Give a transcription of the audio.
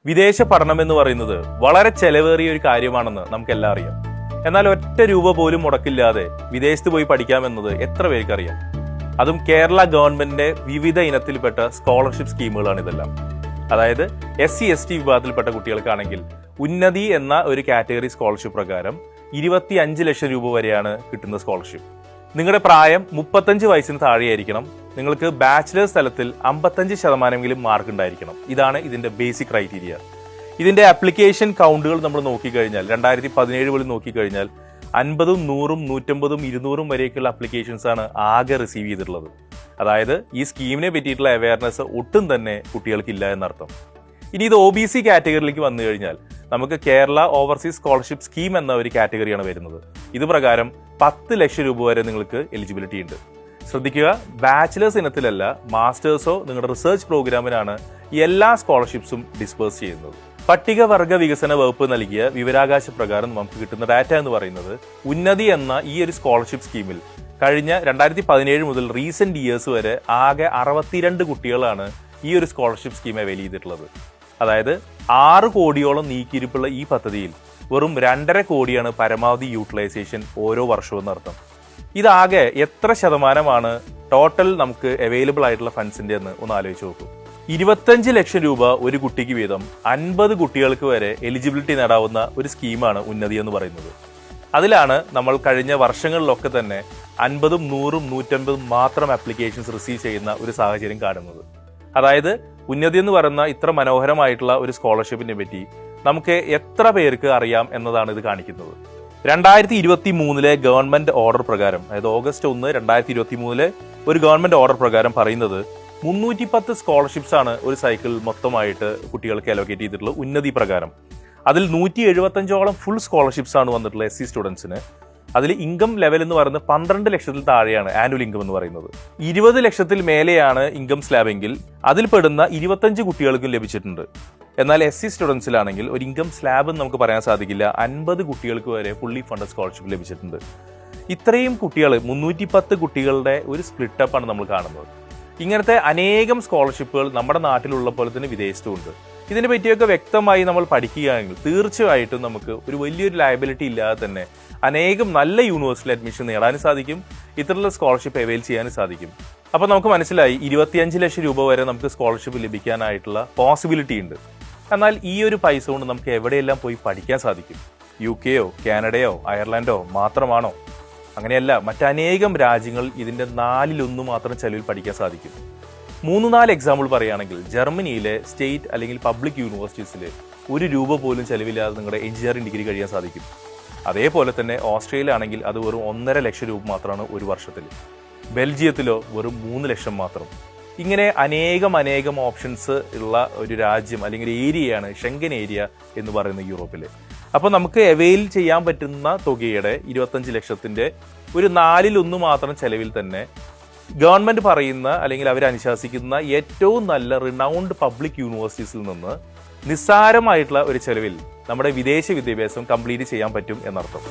വിദേശ പഠനം എന്ന് പറയുന്നത് വളരെ ചെലവേറിയ ഒരു കാര്യമാണെന്ന് നമുക്കെല്ലാം അറിയാം. എന്നാൽ ഒറ്റ രൂപ പോലും മുടക്കില്ലാതെ വിദേശത്ത് പോയി പഠിക്കാമെന്നത് എത്ര പേർക്കറിയാം? അതും കേരള ഗവൺമെന്റിന്റെ വിവിധ ഇനത്തിൽപ്പെട്ട സ്കോളർഷിപ്പ് സ്കീമുകളാണ് ഇതെല്ലാം. അതായത് SC/ST വിഭാഗത്തിൽപ്പെട്ട കുട്ടികൾക്കാണെങ്കിൽ ഉന്നതി എന്ന ഒരു കാറ്റഗറി സ്കോളർഷിപ്പ് പ്രകാരം 25 ലക്ഷം രൂപ വരെയാണ് കിട്ടുന്ന സ്കോളർഷിപ്പ്. നിങ്ങളുടെ പ്രായം 35 വയസ്സിന് താഴെയായിരിക്കണം. നിങ്ങൾക്ക് ബാച്ചിലേഴ്സ് തലത്തിൽ 55% മാർക്ക് ഉണ്ടായിരിക്കണം. ഇതാണ് ഇതിന്റെ ബേസിക് ക്രൈറ്റീരിയ. ഇതിന്റെ ആപ്ലിക്കേഷൻ കൗണ്ടുകൾ നമ്മൾ നോക്കിക്കഴിഞ്ഞാൽ 2017 പോലും നോക്കിക്കഴിഞ്ഞാൽ 50, 100, 150, 200 വരെയൊക്കെയുള്ള അപ്ലിക്കേഷൻസ് ആണ് ആകെ റിസീവ് ചെയ്തിട്ടുള്ളത്. അതായത് ഈ സ്കീമിനെ പറ്റിയിട്ടുള്ള അവയർനെസ് ഒട്ടും തന്നെ കുട്ടികൾക്കില്ല എന്നർത്ഥം. ഇനി ഇത് OBC കാറ്റഗറിയിലേക്ക് വന്നു കഴിഞ്ഞാൽ നമുക്ക് കേരള ഓവർസീസ് സ്കോളർഷിപ്പ് സ്കീം എന്ന ഒരു കാറ്റഗറിയാണ് വരുന്നത്. ഇത് പ്രകാരം 10 ലക്ഷം രൂപ വരെ നിങ്ങൾക്ക് എലിജിബിലിറ്റി ഉണ്ട്. ശ്രദ്ധിക്കുക, ബാച്ചിലേഴ്സ് ഇനത്തിലല്ല, മാസ്റ്റേഴ്സോ നിങ്ങളുടെ റിസർച്ച് പ്രോഗ്രാമിനാണ് എല്ലാ സ്കോളർഷിപ്സും ഡിസ്പേഴ്സ് ചെയ്യുന്നത്. പട്ടികവർഗ വികസന വകുപ്പ് നൽകിയ വിവരാകാശ പ്രകാരം നമുക്ക് കിട്ടുന്ന ഡാറ്റ എന്ന് പറയുന്നത് ഉന്നതി എന്ന ഈ ഒരു സ്കോളർഷിപ്പ് സ്കീമിൽ കഴിഞ്ഞ 2017 മുതൽ റീസെന്റ് ഇയേഴ്സ് വരെ ആകെ 62 കുട്ടികളാണ് ഈ ഒരു സ്കോളർഷിപ്പ് സ്കീം അവൈൽ ചെയ്തിട്ടുള്ളത്. അതായത് 6 കോടിയോളം നീക്കിയിരിപ്പുള്ള ഈ പദ്ധതിയിൽ വെറും 2.5 കോടിയാണ് പരമാവധി യൂട്ടിലൈസേഷൻ ഓരോ വർഷവും എന്നർത്ഥം. ഇതാകെ എത്ര ശതമാനമാണ് ടോട്ടൽ നമുക്ക് അവൈലബിൾ ആയിട്ടുള്ള ഫണ്ട്സിന്റെ എന്ന് ഒന്ന് ആലോചിച്ച് നോക്കൂ. 25 ലക്ഷം രൂപ ഒരു കുട്ടിക്ക് വീതം 50 കുട്ടികൾക്ക് വരെ എലിജിബിലിറ്റി നേടാവുന്ന ഒരു സ്കീമാണ് ഉന്നതി എന്ന് പറയുന്നത്. അതിലാണ് നമ്മൾ കഴിഞ്ഞ വർഷങ്ങളിലൊക്കെ തന്നെ 50, 100, 150 മാത്രം ആപ്ലിക്കേഷൻസ് റിസീവ് ചെയ്യുന്ന ഒരു സാഹചര്യം കാണുന്നത്. അതായത് ഉന്നതി എന്ന് പറയുന്ന ഇത്ര മനോഹരമായിട്ടുള്ള ഒരു സ്കോളർഷിപ്പിനെ പറ്റി നമുക്ക് എത്ര പേർക്ക് അറിയാം എന്നതാണ് ഇത് കാണിക്കുന്നത്. 2023 ഗവൺമെന്റ് ഓർഡർ പ്രകാരം, അതായത് August 1, 2023 ഒരു ഗവൺമെന്റ് ഓർഡർ പ്രകാരം പറയുന്നത് 310 സ്കോളർഷിപ്സ് ആണ് ഒരു സൈക്കിൾ മൊത്തമായിട്ട് കുട്ടികൾക്ക് അലോക്കേറ്റ് ചെയ്തിട്ടുള്ളത് ഉന്നതി പ്രകാരം. അതിൽ 175ഓളം ഫുൾ സ്കോളർഷിപ്സ് ആണ് വന്നിട്ടുള്ളത് SC സ്റ്റുഡൻസിന്. അതിൽ ഇൻകം ലെവൽ എന്ന് പറയുന്നത് 12 ലക്ഷത്തിൽ താഴെയാണ് ആനുവൽ ഇൻകം എന്ന് പറയുന്നത്. 20 ലക്ഷത്തിൽ മേലെയാണ് ഇൻകം സ്ലാബെങ്കിൽ അതിൽ പെടുന്ന 25 കുട്ടികൾക്കും ലഭിച്ചിട്ടുണ്ട്. എന്നാൽ SC സ്റ്റുഡൻസിലാണെങ്കിൽ ഒരു ഇൻകം സ്ലാബ് എന്ന് നമുക്ക് പറയാൻ സാധിക്കില്ല, 50 കുട്ടികൾക്ക് വരെ ഫുള്ളി ഫണ്ടഡ് സ്കോളർഷിപ്പ് ലഭിച്ചിട്ടുണ്ട്. ഇത്രയും കുട്ടികൾ, 310 കുട്ടികളുടെ ഒരു സ്പ്ലിറ്റപ്പാണ് നമ്മൾ കാണുന്നത്. ഇങ്ങനത്തെ അനേകം സ്കോളർഷിപ്പുകൾ നമ്മുടെ നാട്ടിലുള്ള പോലെ തന്നെ വിദേശത്തുമുണ്ട്. ഇതിനെ പറ്റിയൊക്കെ വ്യക്തമായി നമ്മൾ പഠിക്കുകയാണെങ്കിൽ തീർച്ചയായിട്ടും നമുക്ക് ഒരു വലിയൊരു ലയബിലിറ്റി ഇല്ലാതെ തന്നെ അനേകം നല്ല യൂണിവേഴ്സിറ്റി അഡ്മിഷൻ നേടാനും സാധിക്കും, ഇത്തരത്തിലുള്ള സ്കോളർഷിപ്പ് അവൈൽ ചെയ്യാനും സാധിക്കും. അപ്പോൾ നമുക്ക് മനസ്സിലായി 25 ലക്ഷം രൂപ വരെ നമുക്ക് സ്കോളർഷിപ്പ് ലഭിക്കാനായിട്ടുള്ള പോസിബിലിറ്റി ഉണ്ട്. എന്നാൽ ഈ ഒരു പൈസ കൊണ്ട് നമുക്ക് എവിടെയെല്ലാം പോയി പഠിക്കാൻ സാധിക്കും? UK, കാനഡയോ അയർലൻഡോ മാത്രമാണോ? അങ്ങനെയല്ല, മറ്റനേകം രാജ്യങ്ങൾ ഇതിന്റെ 4/1 മാത്രം ചെലവിൽ പഠിക്കാൻ സാധിക്കും. 3-4 എക്സാമ്പിൾ പറയുകയാണെങ്കിൽ ജർമ്മനിയിലെ സ്റ്റേറ്റ് അല്ലെങ്കിൽ പബ്ലിക് യൂണിവേഴ്സിറ്റീസിൽ 1 രൂപ പോലും ചെലവില്ലാതെ നിങ്ങളുടെ എഞ്ചിനീയറിംഗ് ഡിഗ്രി കഴിയാൻ സാധിക്കും. അതേപോലെ തന്നെ ഓസ്ട്രേലിയ ആണെങ്കിൽ അത് വെറും 1.5 ലക്ഷം രൂപ മാത്രമാണ് ഒരു വർഷത്തിൽ. ബെൽജിയത്തിലോ വെറും 3 ലക്ഷം മാത്രം. ഇങ്ങനെ അനേകം ഓപ്ഷൻസ് ഉള്ള ഒരു രാജ്യം അല്ലെങ്കിൽ ഏരിയയാണ് ഷെങ്കൻ ഏരിയ എന്ന് പറയുന്ന യൂറോപ്പിൽ. അപ്പോൾ നമുക്ക് അവെയിൽ ചെയ്യാൻ പറ്റുന്ന തുകയുടെ 25 ലക്ഷത്തിന്റെ ഒരു 4/1 മാത്രം ചെലവിൽ തന്നെ ഗവൺമെന്റ് പറയുന്ന അല്ലെങ്കിൽ അവർ അനുശാസിക്കുന്ന ഏറ്റവും നല്ല റിനൗണ്ട് പബ്ലിക് യൂണിവേഴ്സിറ്റീസിൽ നിന്ന് നിസ്സാരമായിട്ടുള്ള ഒരു ചെലവിൽ നമ്മുടെ വിദേശ വിദ്യാഭ്യാസം കംപ്ലീറ്റ് ചെയ്യാൻ പറ്റും എന്നർത്ഥം.